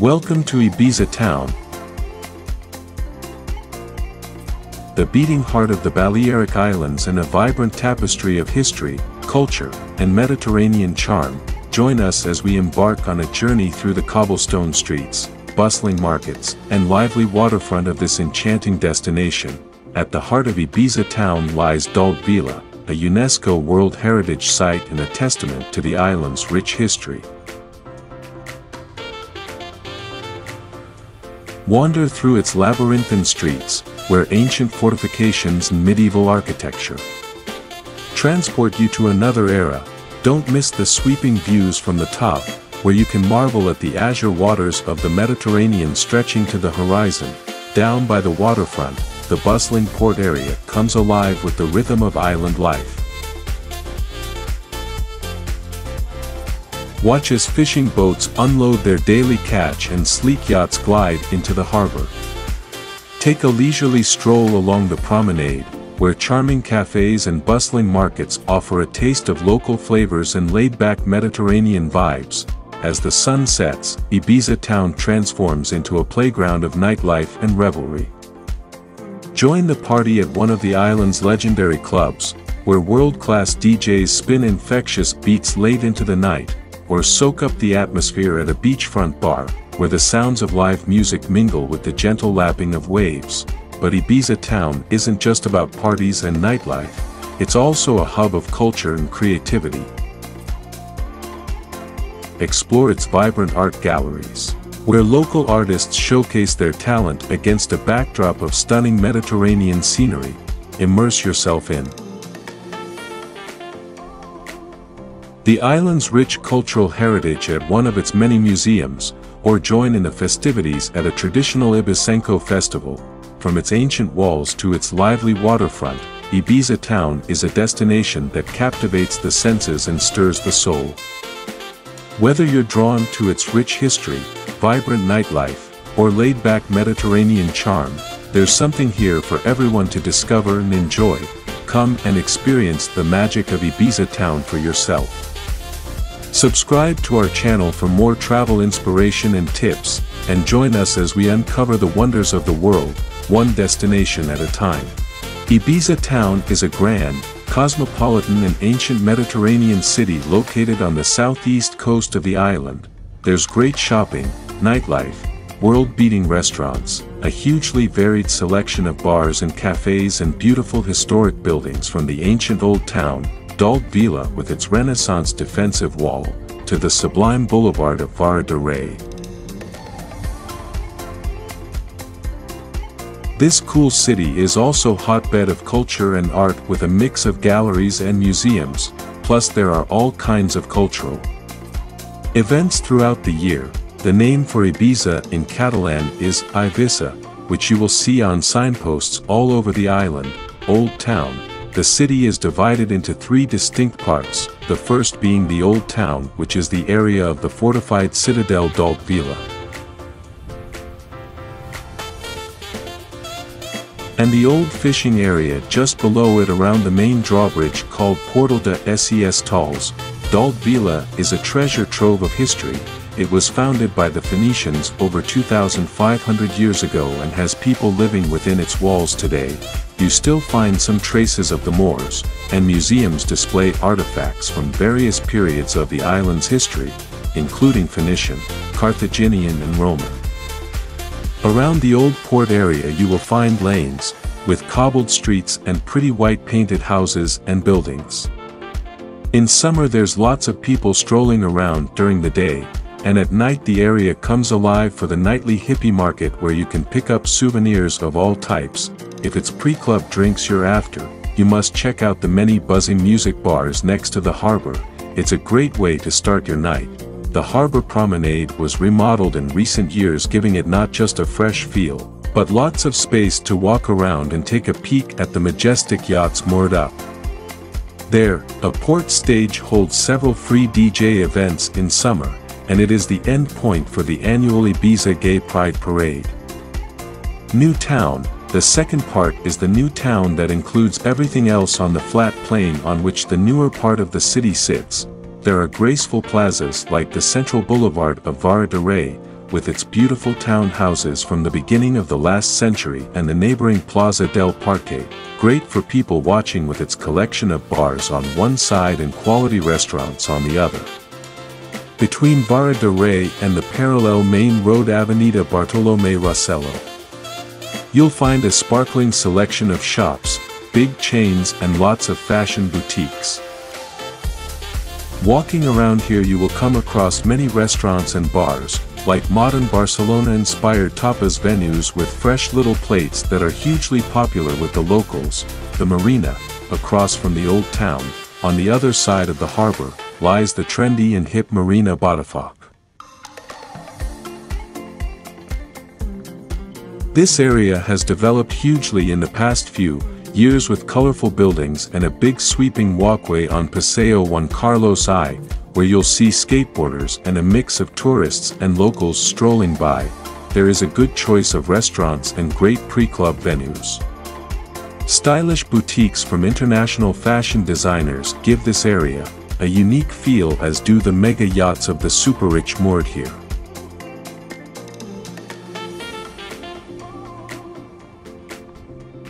Welcome to Ibiza Town, the beating heart of the Balearic Islands and a vibrant tapestry of history, culture, and Mediterranean charm. Join us as we embark on a journey through the cobblestone streets, bustling markets, and lively waterfront of this enchanting destination. At the heart of Ibiza Town lies Dalt Vila, a UNESCO World Heritage Site and a testament to the island's rich history. Wander through its labyrinthine streets, where ancient fortifications and medieval architecture transport you to another era. Don't miss the sweeping views from the top, where you can marvel at the azure waters of the Mediterranean stretching to the horizon. Down by the waterfront, the bustling port area comes alive with the rhythm of island life. Watch as fishing boats unload their daily catch and sleek yachts glide into the harbor. Take a leisurely stroll along the promenade, where charming cafes and bustling markets offer a taste of local flavors and laid-back Mediterranean vibes. As the sun sets, Ibiza Town transforms into a playground of nightlife and revelry. Join the party at one of the island's legendary clubs, where world-class DJs spin infectious beats late into the night, or soak up the atmosphere at a beachfront bar, where the sounds of live music mingle with the gentle lapping of waves. But Ibiza Town isn't just about parties and nightlife, it's also a hub of culture and creativity. Explore its vibrant art galleries, where local artists showcase their talent against a backdrop of stunning Mediterranean scenery. Immerse yourself in the island's rich cultural heritage at one of its many museums, or join in the festivities at a traditional Ibizenco festival. From its ancient walls to its lively waterfront, Ibiza Town is a destination that captivates the senses and stirs the soul. Whether you're drawn to its rich history, vibrant nightlife, or laid-back Mediterranean charm, there's something here for everyone to discover and enjoy. Come and experience the magic of Ibiza Town for yourself. Subscribe to our channel for more travel inspiration and tips, and join us as we uncover the wonders of the world, one destination at a time. Ibiza Town is a grand, cosmopolitan and ancient Mediterranean city located on the southeast coast of the island. There's great shopping, nightlife, world-beating restaurants, a hugely varied selection of bars and cafes, and beautiful historic buildings from the ancient old town, Dalt Vila with its Renaissance defensive wall, to the sublime boulevard of Vara de Rey. This cool city is also a hotbed of culture and art with a mix of galleries and museums, plus there are all kinds of cultural events throughout the year. The name for Ibiza in Catalan is Ibiza, which you will see on signposts all over the island. Old Town. The city is divided into three distinct parts, the first being the Old Town, which is the area of the fortified citadel Dalt Vila, and the old fishing area just below it around the main drawbridge called Portal de Ses Talls. Dalt Vila is a treasure trove of history. It was founded by the Phoenicians over 2,500 years ago and has people living within its walls today. You still find some traces of the Moors, and museums display artifacts from various periods of the island's history, including Phoenician, Carthaginian and Roman. Around the old port area you will find lanes, with cobbled streets and pretty white painted houses and buildings. In summer there's lots of people strolling around during the day, and at night the area comes alive for the nightly hippie market where you can pick up souvenirs of all types. If it's pre-club drinks you're after, you must check out the many buzzing music bars next to the harbor. It's a great way to start your night. The harbor promenade was remodeled in recent years, giving it not just a fresh feel, but lots of space to walk around and take a peek at the majestic yachts moored up there. A port stage holds several free DJ events in summer, and it is the end point for the annual Ibiza Gay Pride Parade. New Town. The second part is the new town that includes everything else on the flat plain on which the newer part of the city sits. There are graceful plazas like the central boulevard of Vara de Rey, with its beautiful townhouses from the beginning of the last century, and the neighboring Plaza del Parque, great for people watching with its collection of bars on one side and quality restaurants on the other. Between Vara de Rey and the parallel main road Avenida Bartolomé Rosello, you'll find a sparkling selection of shops, big chains and lots of fashion boutiques. Walking around here you will come across many restaurants and bars, like modern Barcelona-inspired tapas venues with fresh little plates that are hugely popular with the locals. The marina, across from the old town, on the other side of the harbor, lies the trendy and hip Marina Botafoc. This area has developed hugely in the past few years with colorful buildings and a big sweeping walkway on Paseo Juan Carlos I, where you'll see skateboarders and a mix of tourists and locals strolling by. There is a good choice of restaurants and great pre-club venues. Stylish boutiques from international fashion designers give this area a unique feel, as do the mega yachts of the super rich moored here.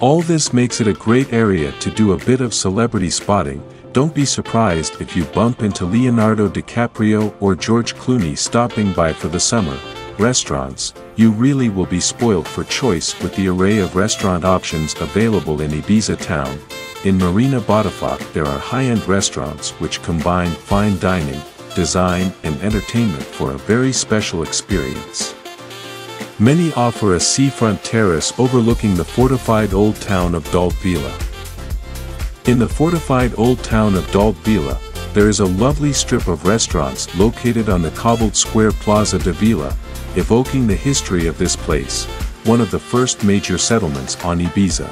All this makes it a great area to do a bit of celebrity spotting. Don't be surprised if you bump into Leonardo DiCaprio or George Clooney stopping by for the summer. Restaurants, you really will be spoiled for choice with the array of restaurant options available in Ibiza Town. In Marina Botafoc there are high-end restaurants which combine fine dining, design and entertainment for a very special experience. Many offer a seafront terrace overlooking the fortified old town of Dalt Vila. In the fortified old town of Dalt Vila, there is a lovely strip of restaurants located on the cobbled square Plaza de Vila, evoking the history of this place, one of the first major settlements on Ibiza.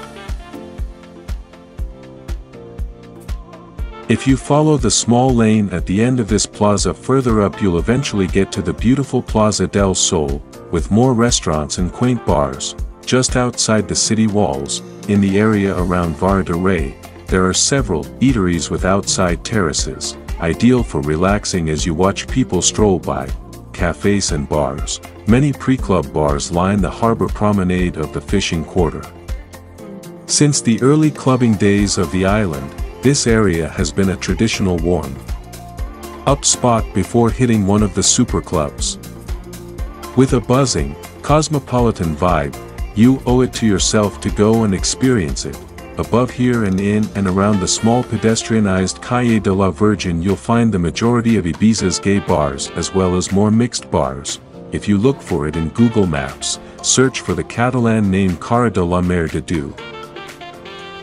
If you follow the small lane at the end of this plaza further up, you'll eventually get to the beautiful Plaza del Sol, with more restaurants and quaint bars. Just outside the city walls, in the area around Vara de Rey, there are several eateries with outside terraces, ideal for relaxing as you watch people stroll by. Cafes and bars. Many pre-club bars line the harbor promenade of the fishing quarter. Since the early clubbing days of the island, this area has been a traditional warm-up spot before hitting one of the super clubs. With a buzzing, cosmopolitan vibe, you owe it to yourself to go and experience it. Above here and in and around the small pedestrianized Calle de la Virgin you'll find the majority of Ibiza's gay bars as well as more mixed bars. If you look for it in Google Maps, search for the Catalan name Cara de la Mer de Déu.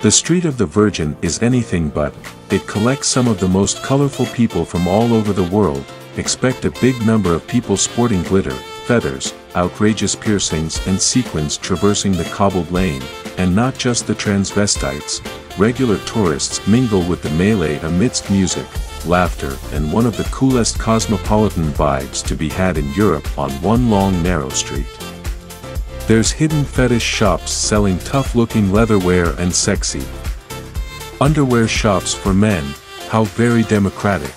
The Street of the Virgin is anything but. It collects some of the most colorful people from all over the world. Expect a big number of people sporting glitter, feathers, outrageous piercings and sequins traversing the cobbled lane, and not just the transvestites. Regular tourists mingle with the melee amidst music, laughter and one of the coolest cosmopolitan vibes to be had in Europe on one long narrow street. There's hidden fetish shops selling tough-looking leatherware and sexy underwear shops for men. How very democratic.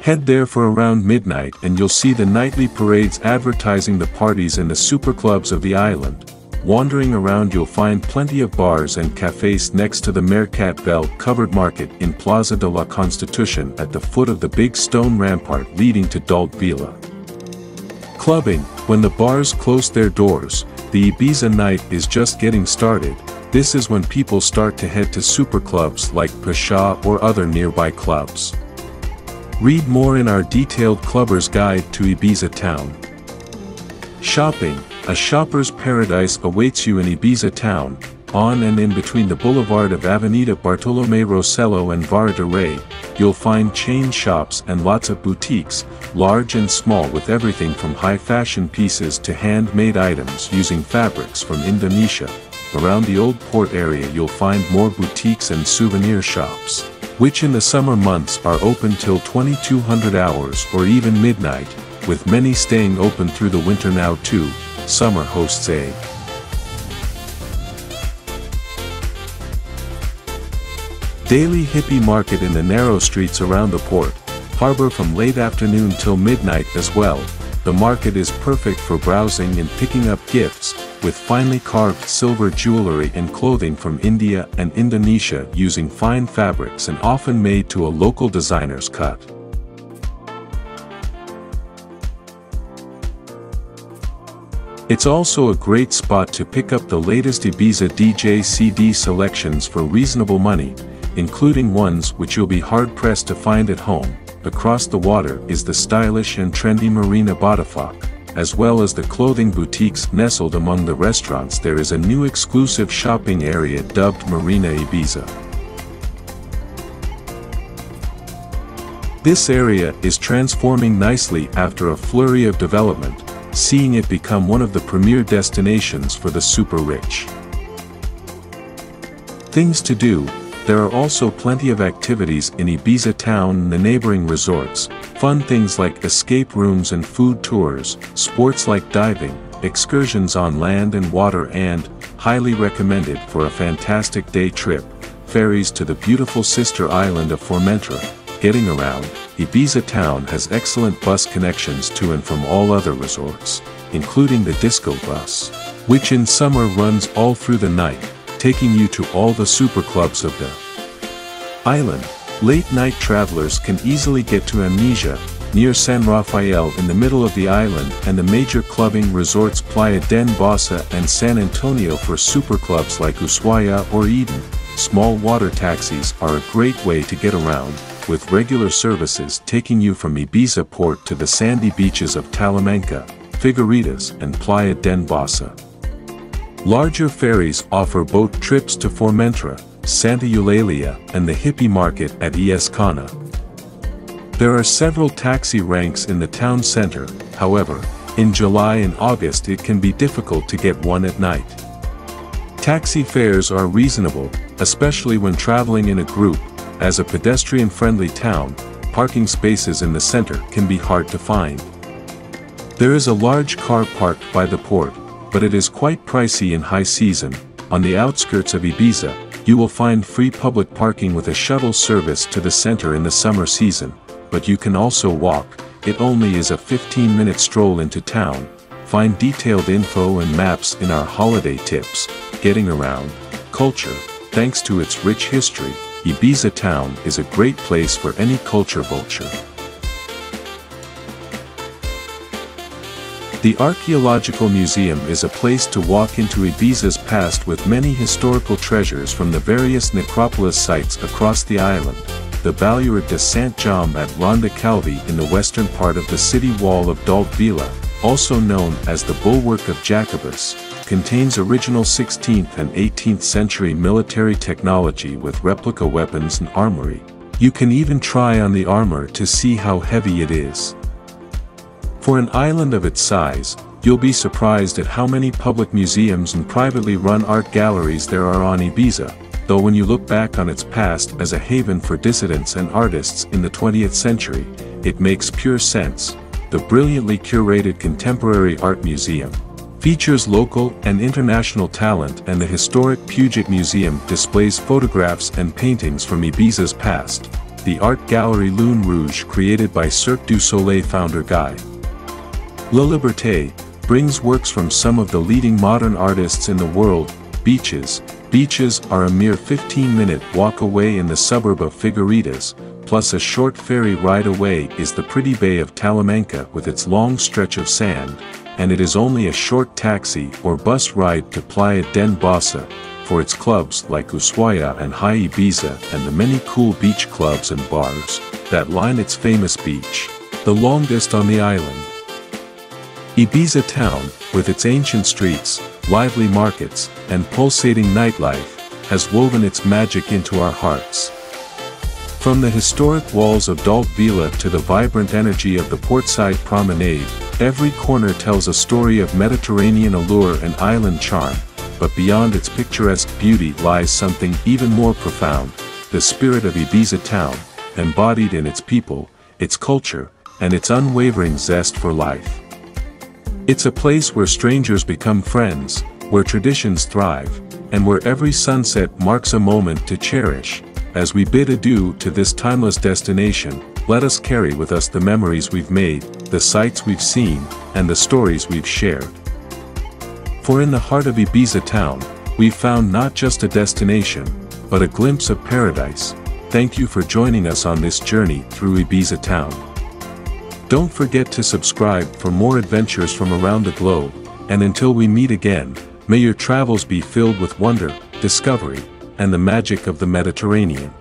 Head there for around midnight and you'll see the nightly parades advertising the parties in the super clubs of the island. Wandering around you'll find plenty of bars and cafes next to the Mercat Bell covered market in Plaza de la Constitution at the foot of the big stone rampart leading to Dalt Vila. Clubbing. When the bars close their doors, the Ibiza night is just getting started. This is when people start to head to super clubs like Pasha or other nearby clubs. Read more in our detailed Clubber's Guide to Ibiza Town. Shopping. A shopper's paradise awaits you in Ibiza Town. On and in between the boulevard of Avenida Bartolomé Rosello and Vara de Rey, you'll find chain shops and lots of boutiques, large and small, with everything from high fashion pieces to handmade items using fabrics from Indonesia. Around the old port area you'll find more boutiques and souvenir shops, which in the summer months are open till 2200 hours or even midnight, with many staying open through the winter now too. Summer hosts a daily hippie market in the narrow streets around the port harbor from late afternoon till midnight as well. The market is perfect for browsing and picking up gifts, with finely carved silver jewelry and clothing from India and Indonesia using fine fabrics and often made to a local designer's cut. It's also a great spot to pick up the latest Ibiza DJ CD selections for reasonable money, including ones which you'll be hard-pressed to find at home. Across the water is the stylish and trendy Marina Botafoc, as well as the clothing boutiques nestled among the restaurants. There is a new exclusive shopping area dubbed Marina Ibiza. This area is transforming nicely after a flurry of development, seeing it become one of the premier destinations for the super rich. Things to do. There are also plenty of activities in Ibiza Town and the neighboring resorts, fun things like escape rooms and food tours, sports like diving, excursions on land and water, and, highly recommended for a fantastic day trip, ferries to the beautiful sister island of Formentera. Getting around, Ibiza Town has excellent bus connections to and from all other resorts, including the Disco Bus, which in summer runs all through the night, taking you to all the super clubs of the island. Late-night travelers can easily get to Amnesia, near San Rafael in the middle of the island, and the major clubbing resorts Playa del Bossa and San Antonio for super clubs like Ushuaia or Eden. Small water taxis are a great way to get around, with regular services taking you from Ibiza port to the sandy beaches of Talamanca, Figueiritas and Playa del Bossa. Larger ferries offer boat trips to Formentera, Santa Eulalia, and the hippie market at Iescana. There are several taxi ranks in the town center, however, in July and August it can be difficult to get one at night. Taxi fares are reasonable, especially when traveling in a group. As a pedestrian-friendly town, parking spaces in the center can be hard to find. There is a large car park by the port, but it is quite pricey in high season. On the outskirts of Ibiza, you will find free public parking with a shuttle service to the center in the summer season, but you can also walk. It only is a 15-minute stroll into town. Find detailed info and maps in our holiday tips. Getting around. Culture. Thanks to its rich history, Ibiza Town is a great place for any culture vulture. The Archaeological Museum is a place to walk into Ibiza's past with many historical treasures from the various necropolis sites across the island. The Baluard de Saint-Jaume at Ronda Calvi in the western part of the city wall of Dalt Vila, also known as the Bulwark of Jacobus, contains original 16th and 18th century military technology with replica weapons and armory. You can even try on the armor to see how heavy it is. For an island of its size, you'll be surprised at how many public museums and privately run art galleries there are on Ibiza, though when you look back on its past as a haven for dissidents and artists in the 20th century, it makes pure sense. The brilliantly curated Contemporary Art Museum features local and international talent, and the historic Puget Museum displays photographs and paintings from Ibiza's past. The art gallery Lune Rouge, created by Cirque du Soleil founder Guy La Liberté, brings works from some of the leading modern artists in the world. Beaches. Beaches are a mere 15-minute walk away in the suburb of Figueiritas, plus a short ferry ride away is the pretty bay of Talamanca with its long stretch of sand, and it is only a short taxi or bus ride to Playa del Bossa, for its clubs like Ushuaia and High Ibiza and the many cool beach clubs and bars that line its famous beach, the longest on the island. Ibiza Town, with its ancient streets, lively markets, and pulsating nightlife, has woven its magic into our hearts. From the historic walls of Dalt Vila to the vibrant energy of the portside promenade, every corner tells a story of Mediterranean allure and island charm, but beyond its picturesque beauty lies something even more profound, the spirit of Ibiza Town, embodied in its people, its culture, and its unwavering zest for life. It's a place where strangers become friends, where traditions thrive, and where every sunset marks a moment to cherish. As we bid adieu to this timeless destination, let us carry with us the memories we've made, the sights we've seen, and the stories we've shared. For in the heart of Ibiza Town, we've found not just a destination, but a glimpse of paradise. Thank you for joining us on this journey through Ibiza Town. Don't forget to subscribe for more adventures from around the globe, and until we meet again, may your travels be filled with wonder, discovery, and the magic of the Mediterranean.